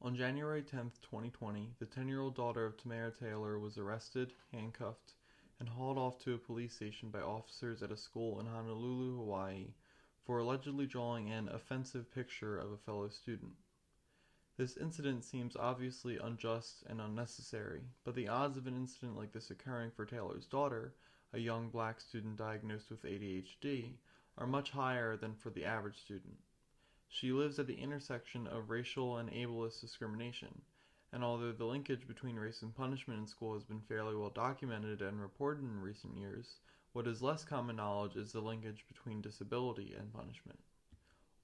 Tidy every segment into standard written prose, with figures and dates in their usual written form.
On January 10, 2020, the 10-year-old daughter of Tamara Taylor was arrested, handcuffed, and hauled off to a police station by officers at a school in Honolulu, Hawaii, for allegedly drawing an offensive picture of a fellow student. This incident seems obviously unjust and unnecessary, but the odds of an incident like this occurring for Taylor's daughter, a young black student diagnosed with ADHD, are much higher than for the average student. She lives at the intersection of racial and ableist discrimination, and although the linkage between race and punishment in school has been fairly well documented and reported in recent years, what is less common knowledge is the linkage between disability and punishment.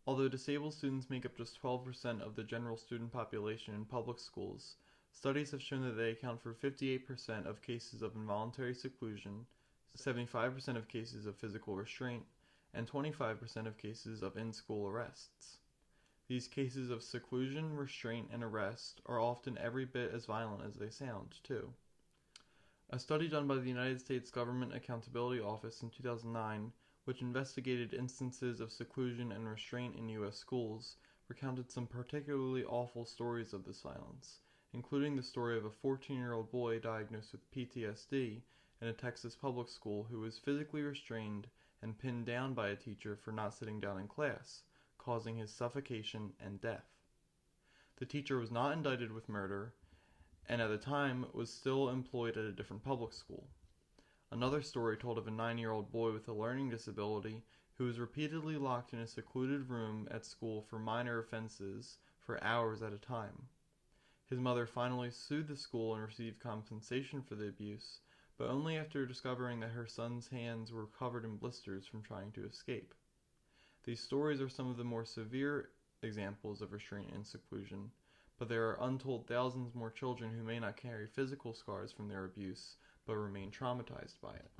Although disabled students make up just 12% of the general student population in public schools, studies have shown that they account for 58% of cases of involuntary seclusion, 75% of cases of physical restraint, and 25% of cases of in-school arrests. These cases of seclusion, restraint, and arrest are often every bit as violent as they sound, too. A study done by the United States Government Accountability Office in 2009, which investigated instances of seclusion and restraint in U.S. schools, recounted some particularly awful stories of this violence, including the story of a 14-year-old boy diagnosed with PTSD in a Texas public school who was physically restrained and pinned down by a teacher for not sitting down in class, causing his suffocation and death. The teacher was not indicted with murder, and at the time was still employed at a different public school. Another story told of a 9-year-old boy with a learning disability who was repeatedly locked in a secluded room at school for minor offenses for hours at a time. His mother finally sued the school and received compensation for the abuse, but only after discovering that her son's hands were covered in blisters from trying to escape. These stories are some of the more severe examples of restraint and seclusion, but there are untold thousands more children who may not carry physical scars from their abuse, but remain traumatized by it.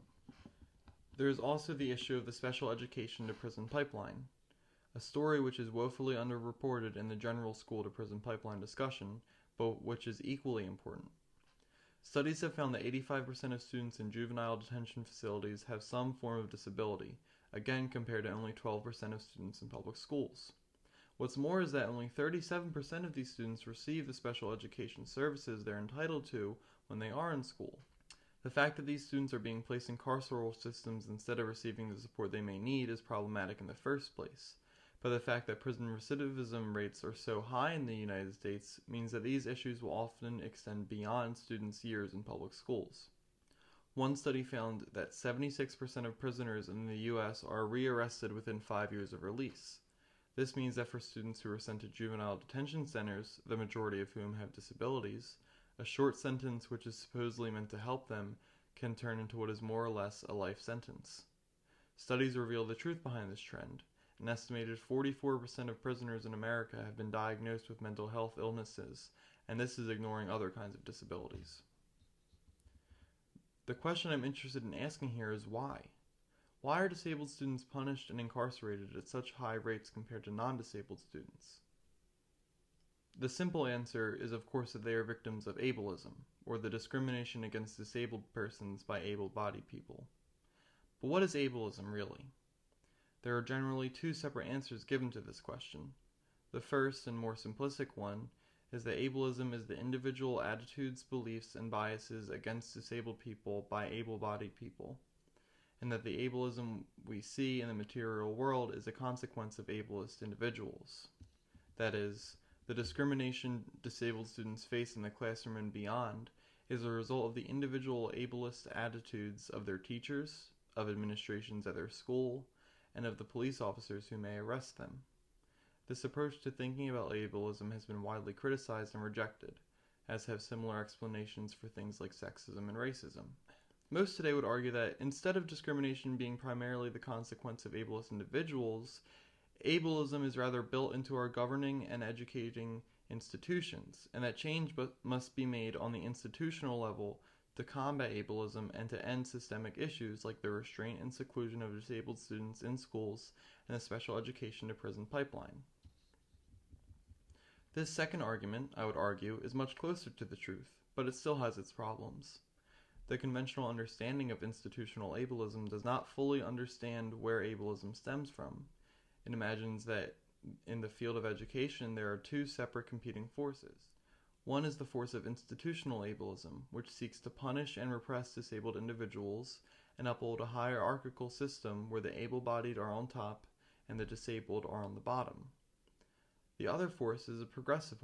There is also the issue of the special education to prison pipeline, a story which is woefully underreported in the general school to prison pipeline discussion, but which is equally important. Studies have found that 85% of students in juvenile detention facilities have some form of disability, again compared to only 12% of students in public schools. What's more is that only 37% of these students receive the special education services they're entitled to when they are in school. The fact that these students are being placed in carceral systems instead of receiving the support they may need is problematic in the first place, but the fact that prison recidivism rates are so high in the United States means that these issues will often extend beyond students' years in public schools. One study found that 76% of prisoners in the U.S. are rearrested within 5 years of release. This means that for students who are sent to juvenile detention centers, the majority of whom have disabilities, a short sentence which is supposedly meant to help them can turn into what is more or less a life sentence. Studies reveal the truth behind this trend. An estimated 44% of prisoners in America have been diagnosed with mental health illnesses, and this is ignoring other kinds of disabilities. The question I'm interested in asking here is why? Why are disabled students punished and incarcerated at such high rates compared to non-disabled students? The simple answer is of course that they are victims of ableism, or the discrimination against disabled persons by able-bodied people. But what is ableism really? There are generally two separate answers given to this question. The first and more simplistic one is that ableism is the individual attitudes, beliefs, and biases against disabled people by able-bodied people, and that the ableism we see in the material world is a consequence of ableist individuals. That is, the discrimination disabled students face in the classroom and beyond is a result of the individual ableist attitudes of their teachers, of administrations at their school, and of the police officers who may arrest them. This approach to thinking about ableism has been widely criticized and rejected, as have similar explanations for things like sexism and racism. Most today would argue that instead of discrimination being primarily the consequence of ableist individuals, ableism is rather built into our governing and educating institutions, and that change must be made on the institutional level to combat ableism and to end systemic issues like the restraint and seclusion of disabled students in schools and the special education to prison pipeline. This second argument, I would argue, is much closer to the truth, but it still has its problems. The conventional understanding of institutional ableism does not fully understand where ableism stems from. It imagines that in the field of education, there are two separate competing forces. One is the force of institutional ableism, which seeks to punish and repress disabled individuals and uphold a hierarchical system where the able-bodied are on top and the disabled are on the bottom. The other force is a progressive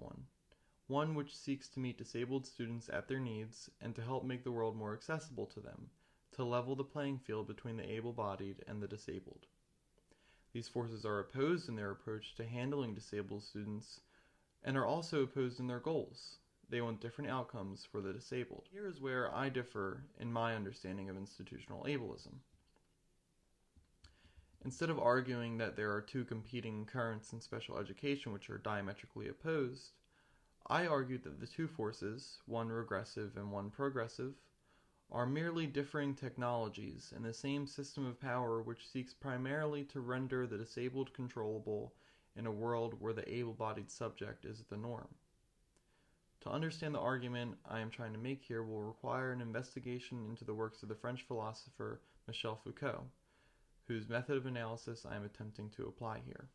one which seeks to meet disabled students at their needs and to help make the world more accessible to them, to level the playing field between the able-bodied and the disabled. These forces are opposed in their approach to handling disabled students and are also opposed in their goals. They want different outcomes for the disabled. Here is where I differ in my understanding of institutional ableism. Instead of arguing that there are two competing currents in special education which are diametrically opposed, I argued that the two forces, one regressive and one progressive, are merely differing technologies in the same system of power which seeks primarily to render the disabled controllable in a world where the able-bodied subject is the norm. To understand the argument I am trying to make here will require an investigation into the works of the French philosopher Michel Foucault, whose method of analysis I am attempting to apply here.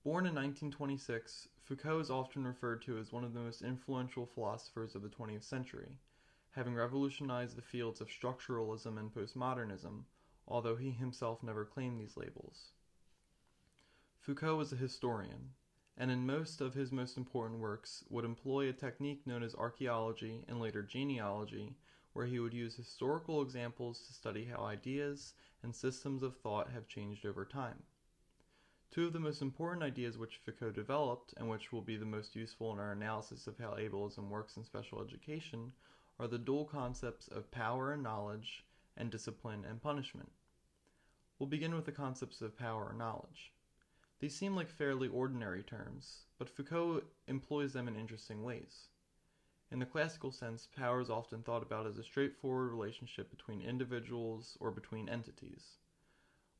Born in 1926, Foucault is often referred to as one of the most influential philosophers of the 20th century, having revolutionized the fields of structuralism and postmodernism, although he himself never claimed these labels. Foucault was a historian, and in most of his most important works would employ a technique known as archaeology and later genealogy, where he would use historical examples to study how ideas and systems of thought have changed over time. Two of the most important ideas which Foucault developed, and which will be the most useful in our analysis of how ableism works in special education, are the dual concepts of power and knowledge, and discipline and punishment. We'll begin with the concepts of power and knowledge. These seem like fairly ordinary terms, but Foucault employs them in interesting ways. In the classical sense, power is often thought about as a straightforward relationship between individuals or between entities.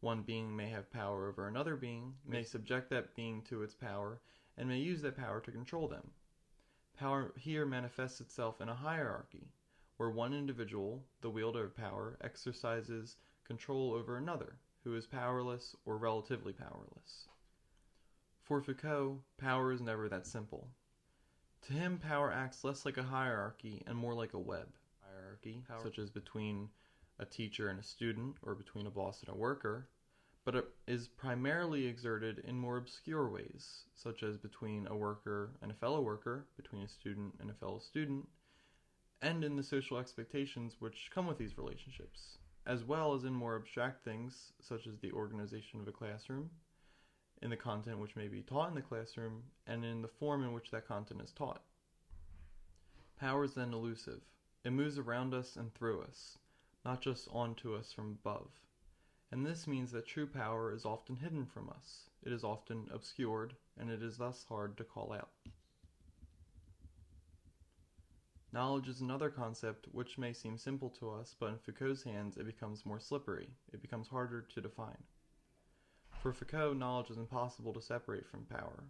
One being may have power over another being, may subject that being to its power, and may use that power to control them. Power here manifests itself in a hierarchy, where one individual, the wielder of power, exercises control over another, who is powerless or relatively powerless. For Foucault, power is never that simple. To him, power acts less like a hierarchy and more like a web. Such as between a teacher and a student, or between a boss and a worker, but it is primarily exerted in more obscure ways, such as between a worker and a fellow worker, between a student and a fellow student, and in the social expectations which come with these relationships, as well as in more abstract things, such as the organization of a classroom, in the content which may be taught in the classroom, and in the form in which that content is taught. Power is then elusive. It moves around us and through us, not just onto us from above. And this means that true power is often hidden from us. It is often obscured, and it is thus hard to call out. Knowledge is another concept which may seem simple to us, but in Foucault's hands it becomes more slippery. It becomes harder to define. For Foucault, knowledge is impossible to separate from power.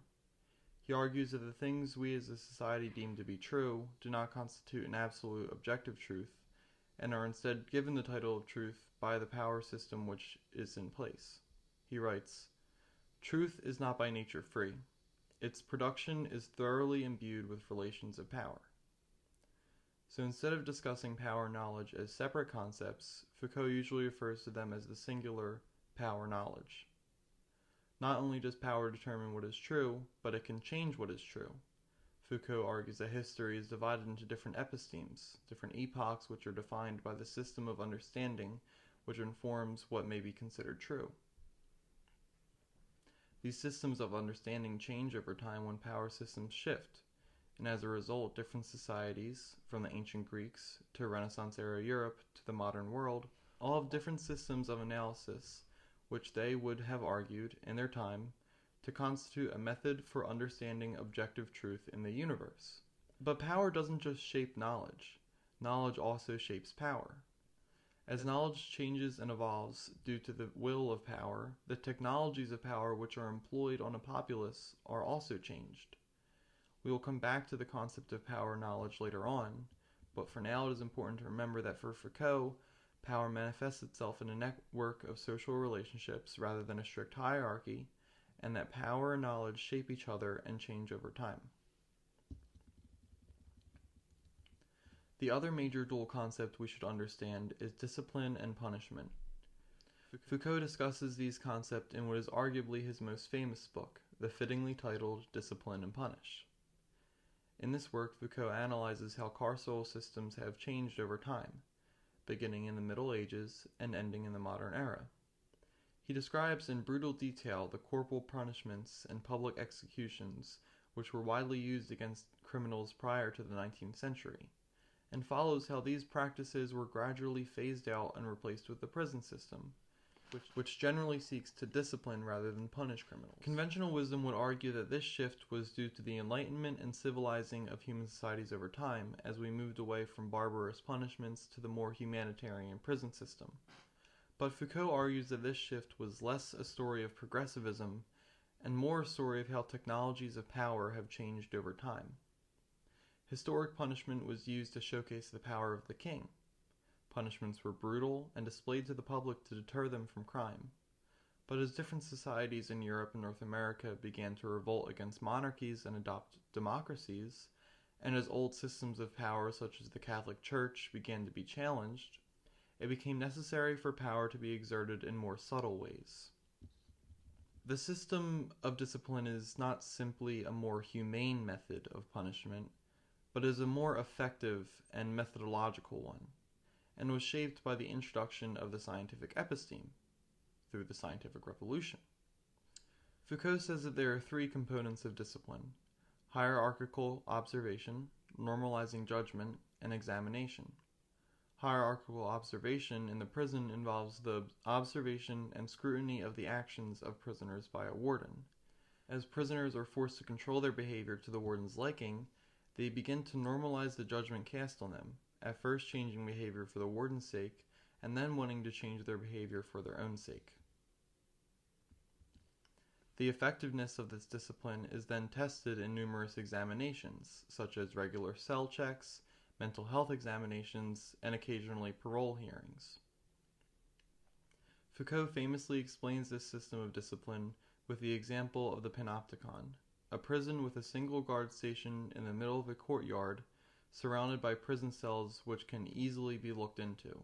He argues that the things we as a society deem to be true do not constitute an absolute objective truth, and are instead given the title of truth by the power system which is in place. He writes, "Truth is not by nature free. Its production is thoroughly imbued with relations of power." So instead of discussing power and knowledge as separate concepts, Foucault usually refers to them as the singular power-knowledge. Not only does power determine what is true, but it can change what is true. Foucault argues that history is divided into different epistemes, different epochs which are defined by the system of understanding which informs what may be considered true. These systems of understanding change over time when power systems shift, and as a result, different societies, from the ancient Greeks to Renaissance-era Europe to the modern world, all have different systems of analysis which they would have argued, in their time, to constitute a method for understanding objective truth in the universe. But power doesn't just shape knowledge. Knowledge also shapes power. As knowledge changes and evolves due to the will of power, the technologies of power which are employed on a populace are also changed. We will come back to the concept of power knowledge later on, but for now it is important to remember that for Foucault, power manifests itself in a network of social relationships rather than a strict hierarchy, and that power and knowledge shape each other and change over time. The other major dual concept we should understand is discipline and punishment. Foucault discusses these concepts in what is arguably his most famous book, the fittingly titled Discipline and Punish. In this work, Foucault analyzes how carceral systems have changed over time, beginning in the Middle Ages and ending in the modern era. He describes in brutal detail the corporal punishments and public executions which were widely used against criminals prior to the 19th century, and follows how these practices were gradually phased out and replaced with the prison system, which generally seeks to discipline rather than punish criminals. Conventional wisdom would argue that this shift was due to the enlightenment and civilizing of human societies over time, as we moved away from barbarous punishments to the more humanitarian prison system. But Foucault argues that this shift was less a story of progressivism and more a story of how technologies of power have changed over time. Historic punishment was used to showcase the power of the king. Punishments were brutal and displayed to the public to deter them from crime. But as different societies in Europe and North America began to revolt against monarchies and adopt democracies, and as old systems of power such as the Catholic Church began to be challenged, it became necessary for power to be exerted in more subtle ways. The system of discipline is not simply a more humane method of punishment, but is a more effective and methodological one, and was shaped by the introduction of the scientific episteme through the scientific revolution. Foucault says that there are three components of discipline: hierarchical observation, normalizing judgment, and examination. Hierarchical observation in the prison involves the observation and scrutiny of the actions of prisoners by a warden. As prisoners are forced to control their behavior to the warden's liking, they begin to normalize the judgment cast on them, at first changing behavior for the warden's sake, and then wanting to change their behavior for their own sake. The effectiveness of this discipline is then tested in numerous examinations, such as regular cell checks, mental health examinations, and occasionally parole hearings. Foucault famously explains this system of discipline with the example of the panopticon, a prison with a single guard station in the middle of a courtyard, surrounded by prison cells which can easily be looked into.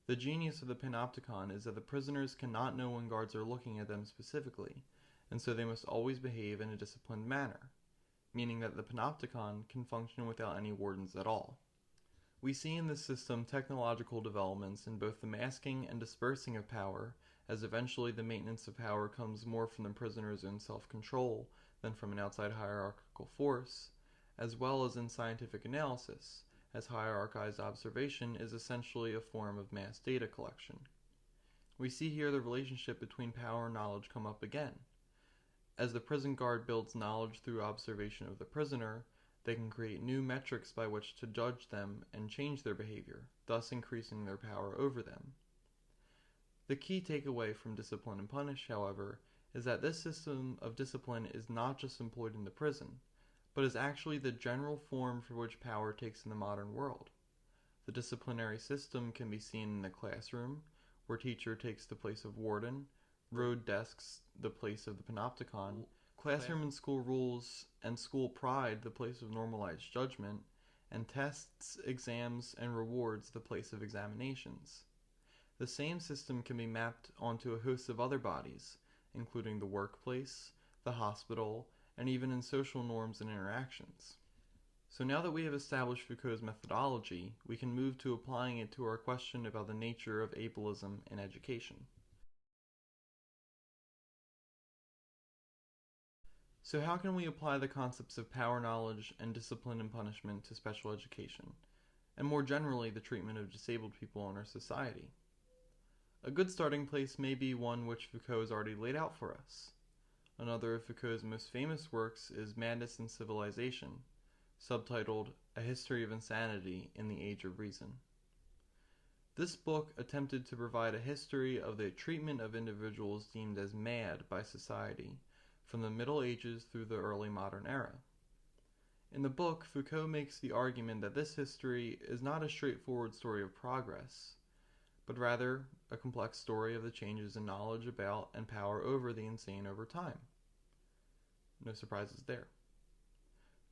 The genius of the panopticon is that the prisoners cannot know when guards are looking at them specifically, and so they must always behave in a disciplined manner, meaning that the panopticon can function without any wardens at all. We see in this system technological developments in both the masking and dispersing of power, as eventually the maintenance of power comes more from the prisoner's own self-control than from an outside hierarchical force, as well as in scientific analysis, as hierarchized observation is essentially a form of mass data collection. We see here the relationship between power and knowledge come up again. As the prison guard builds knowledge through observation of the prisoner, they can create new metrics by which to judge them and change their behavior, thus increasing their power over them. The key takeaway from Discipline and Punish, however, is that this system of discipline is not just employed in the prison, but is actually the general form for which power takes in the modern world. The disciplinary system can be seen in the classroom, where teacher takes the place of warden, road desks the place of the panopticon, classroom and school rules and school pride the place of normalized judgment, and tests, exams, and rewards the place of examinations. The same system can be mapped onto a host of other bodies, including the workplace, the hospital, and even in social norms and interactions. So now that we have established Foucault's methodology, we can move to applying it to our question about the nature of ableism in education. So how can we apply the concepts of power knowledge and discipline and punishment to special education, and more generally the treatment of disabled people in our society? A good starting place may be one which Foucault has already laid out for us. Another of Foucault's most famous works is Madness and Civilization, subtitled A History of Insanity in the Age of Reason. This book attempted to provide a history of the treatment of individuals deemed as mad by society, from the Middle Ages through the early modern era. In the book, Foucault makes the argument that this history is not a straightforward story of progress, but rather a complex story of the changes in knowledge about and power over the insane over time. No surprises there.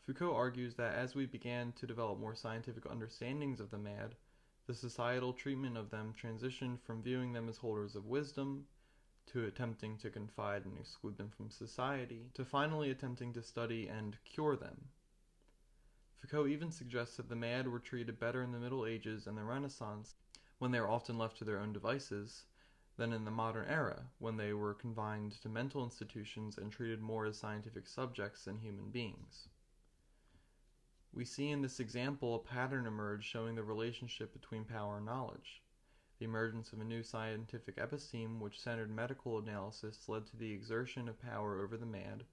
Foucault argues that as we began to develop more scientific understandings of the mad, the societal treatment of them transitioned from viewing them as holders of wisdom, to attempting to confide and exclude them from society, to finally attempting to study and cure them. Foucault even suggests that the mad were treated better in the Middle Ages and the Renaissance, when they were often left to their own devices, than in the modern era, when they were confined to mental institutions and treated more as scientific subjects than human beings. We see in this example a pattern emerge showing the relationship between power and knowledge. The emergence of a new scientific episteme which centered medical analysis led to the exertion of power over the mad,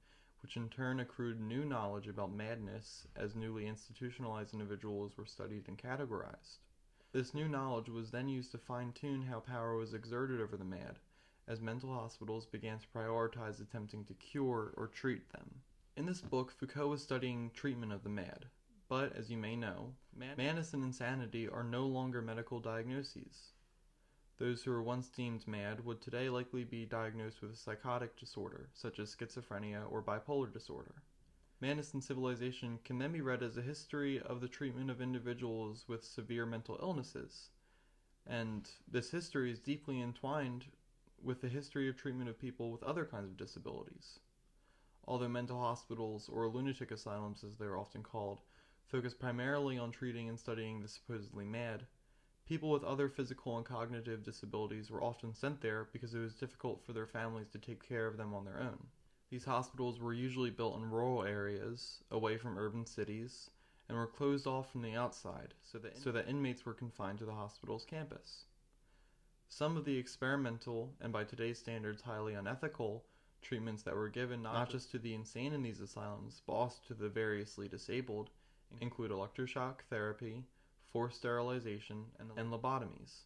which in turn accrued new knowledge about madness as newly institutionalized individuals were studied and categorized. This new knowledge was then used to fine-tune how power was exerted over the mad, as mental hospitals began to prioritize attempting to cure or treat them. In this book, Foucault was studying treatment of the mad, but, as you may know, madness and insanity are no longer medical diagnoses. Those who were once deemed mad would today likely be diagnosed with a psychotic disorder, such as schizophrenia or bipolar disorder. Madness in civilization can then be read as a history of the treatment of individuals with severe mental illnesses, and this history is deeply entwined with the history of treatment of people with other kinds of disabilities. Although mental hospitals, or lunatic asylums as they are often called, focus primarily on treating and studying the supposedly mad, people with other physical and cognitive disabilities were often sent there because it was difficult for their families to take care of them on their own. These hospitals were usually built in rural areas, away from urban cities, and were closed off from the outside, so that inmates were confined to the hospital's campus. Some of the experimental, and by today's standards highly unethical, treatments that were given not just to the insane in these asylums, but also to the variously disabled, include electroshock therapy, forced sterilization, and lobotomies.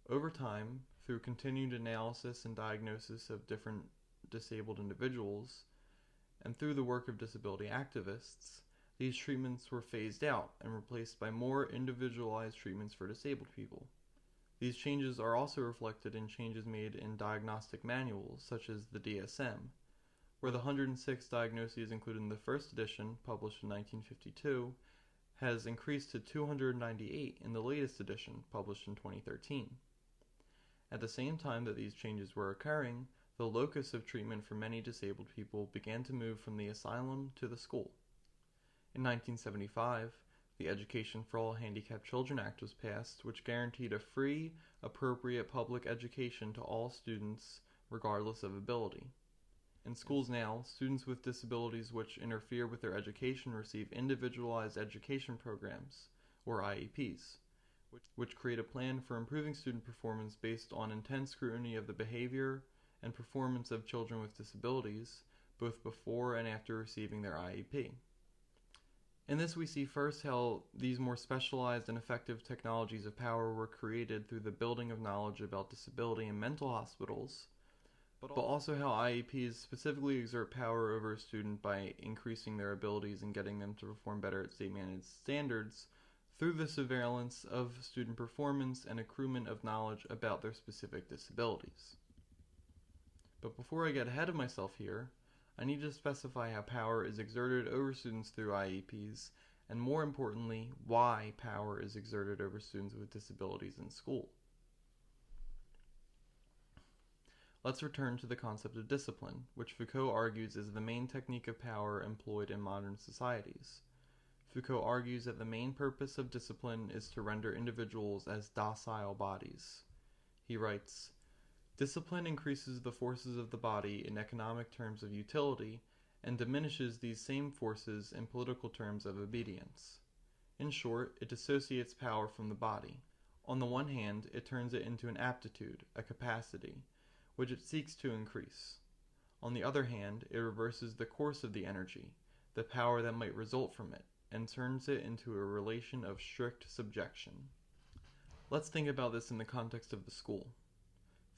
Over time, through continued analysis and diagnosis of different disabled individuals, and through the work of disability activists, these treatments were phased out and replaced by more individualized treatments for disabled people. These changes are also reflected in changes made in diagnostic manuals, such as the DSM, where the 106 diagnoses included in the first edition, published in 1952, has increased to 298 in the latest edition, published in 2013. At the same time that these changes were occurring, the locus of treatment for many disabled people began to move from the asylum to the school. In 1975, the Education for All Handicapped Children Act was passed, which guaranteed a free, appropriate public education to all students, regardless of ability. In schools now, students with disabilities which interfere with their education receive individualized education programs, or IEPs, which create a plan for improving student performance based on intense scrutiny of the behavior and performance of children with disabilities, both before and after receiving their IEP. In this we see first how these more specialized and effective technologies of power were created through the building of knowledge about disability in mental hospitals, but also how IEPs specifically exert power over a student by increasing their abilities and getting them to perform better at state-mandated standards through the surveillance of student performance and accruement of knowledge about their specific disabilities. But before I get ahead of myself here, I need to specify how power is exerted over students through IEPs, and more importantly, why power is exerted over students with disabilities in school. Let's return to the concept of discipline, which Foucault argues is the main technique of power employed in modern societies. Foucault argues that the main purpose of discipline is to render individuals as docile bodies. He writes, "Discipline increases the forces of the body in economic terms of utility and diminishes these same forces in political terms of obedience. In short, it dissociates power from the body. On the one hand, it turns it into an aptitude, a capacity, which it seeks to increase. On the other hand, it reverses the course of the energy, the power that might result from it, and turns it into a relation of strict subjection." Let's think about this in the context of the school.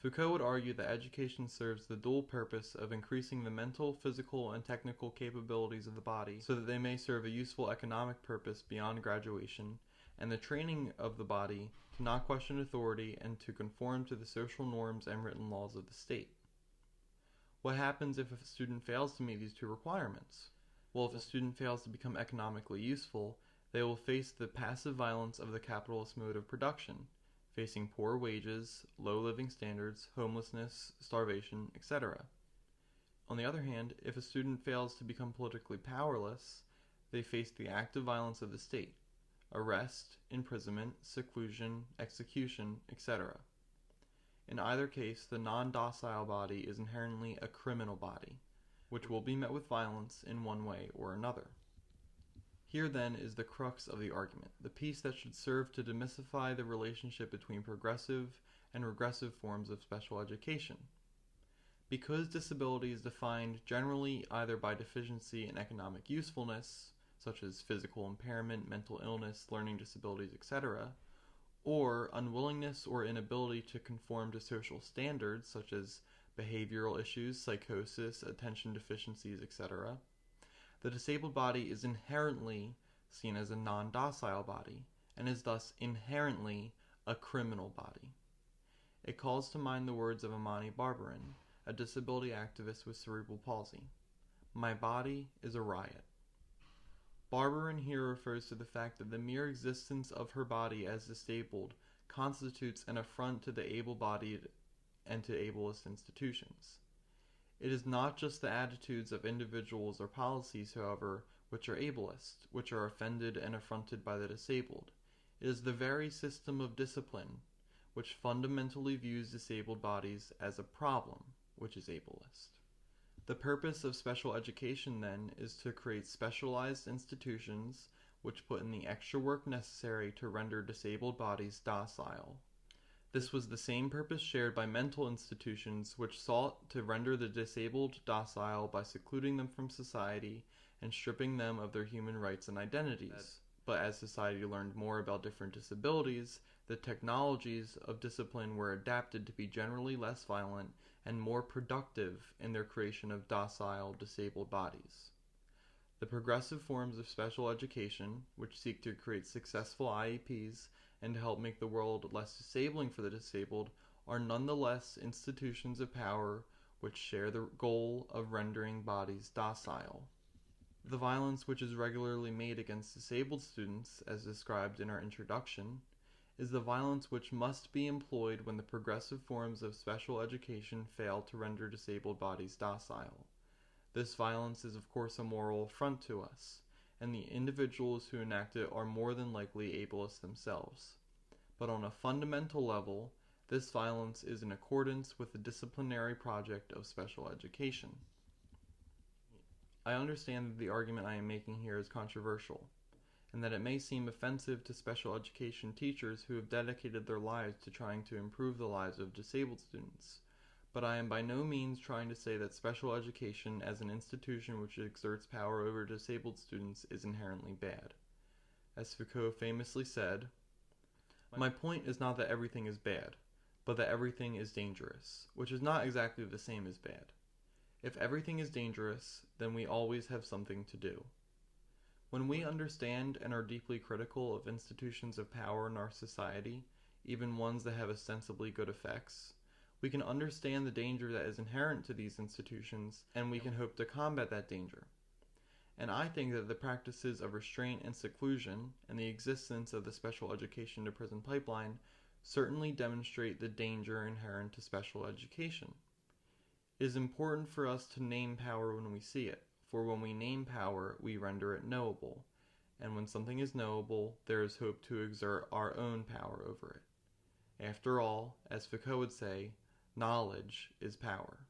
Foucault would argue that education serves the dual purpose of increasing the mental, physical, and technical capabilities of the body so that they may serve a useful economic purpose beyond graduation, and the training of the body to not question authority and to conform to the social norms and written laws of the state. What happens if a student fails to meet these two requirements? Well, if a student fails to become economically useful, they will face the passive violence of the capitalist mode of production, facing poor wages, low living standards, homelessness, starvation, etc. On the other hand, if a student fails to become politically powerless, they face the active violence of the state, arrest, imprisonment, seclusion, execution, etc. In either case, the non-docile body is inherently a criminal body, which will be met with violence in one way or another. Here then is the crux of the argument, the piece that should serve to demystify the relationship between progressive and regressive forms of special education. Because disability is defined generally either by deficiency in economic usefulness, such as physical impairment, mental illness, learning disabilities, etc., or unwillingness or inability to conform to social standards, such as behavioral issues, psychosis, attention deficiencies, etc., the disabled body is inherently seen as a non-docile body, and is thus inherently a criminal body. It calls to mind the words of Amani Barbarin, a disability activist with cerebral palsy. "My body is a riot." Barbarin here refers to the fact that the mere existence of her body as disabled constitutes an affront to the able-bodied and to ableist institutions. It is not just the attitudes of individuals or policies, however, which are ableist, which are offended and affronted by the disabled. It is the very system of discipline which fundamentally views disabled bodies as a problem, which is ableist. The purpose of special education, then, is to create specialized institutions which put in the extra work necessary to render disabled bodies docile. This was the same purpose shared by mental institutions which sought to render the disabled docile by secluding them from society and stripping them of their human rights and identities. But as society learned more about different disabilities, the technologies of discipline were adapted to be generally less violent and more productive in their creation of docile, disabled bodies. The progressive forms of special education, which seek to create successful IEPs and to help make the world less disabling for the disabled, are nonetheless institutions of power which share the goal of rendering bodies docile. The violence which is regularly made against disabled students, as described in our introduction, is the violence which must be employed when the progressive forms of special education fail to render disabled bodies docile. This violence is of course a moral affront to us, and the individuals who enact it are more than likely ableists themselves. But on a fundamental level, this violence is in accordance with the disciplinary project of special education. I understand that the argument I am making here is controversial, and that it may seem offensive to special education teachers who have dedicated their lives to trying to improve the lives of disabled students. But I am by no means trying to say that special education as an institution which exerts power over disabled students is inherently bad. As Foucault famously said, "My point is not that everything is bad, but that everything is dangerous," which is not exactly the same as bad. If everything is dangerous, then we always have something to do. When we understand and are deeply critical of institutions of power in our society, even ones that have ostensibly good effects, we can understand the danger that is inherent to these institutions, and we can hope to combat that danger. And I think that the practices of restraint and seclusion, and the existence of the special education to prison pipeline, certainly demonstrate the danger inherent to special education. It is important for us to name power when we see it, for when we name power, we render it knowable, and when something is knowable, there is hope to exert our own power over it. After all, as Foucault would say, knowledge is power.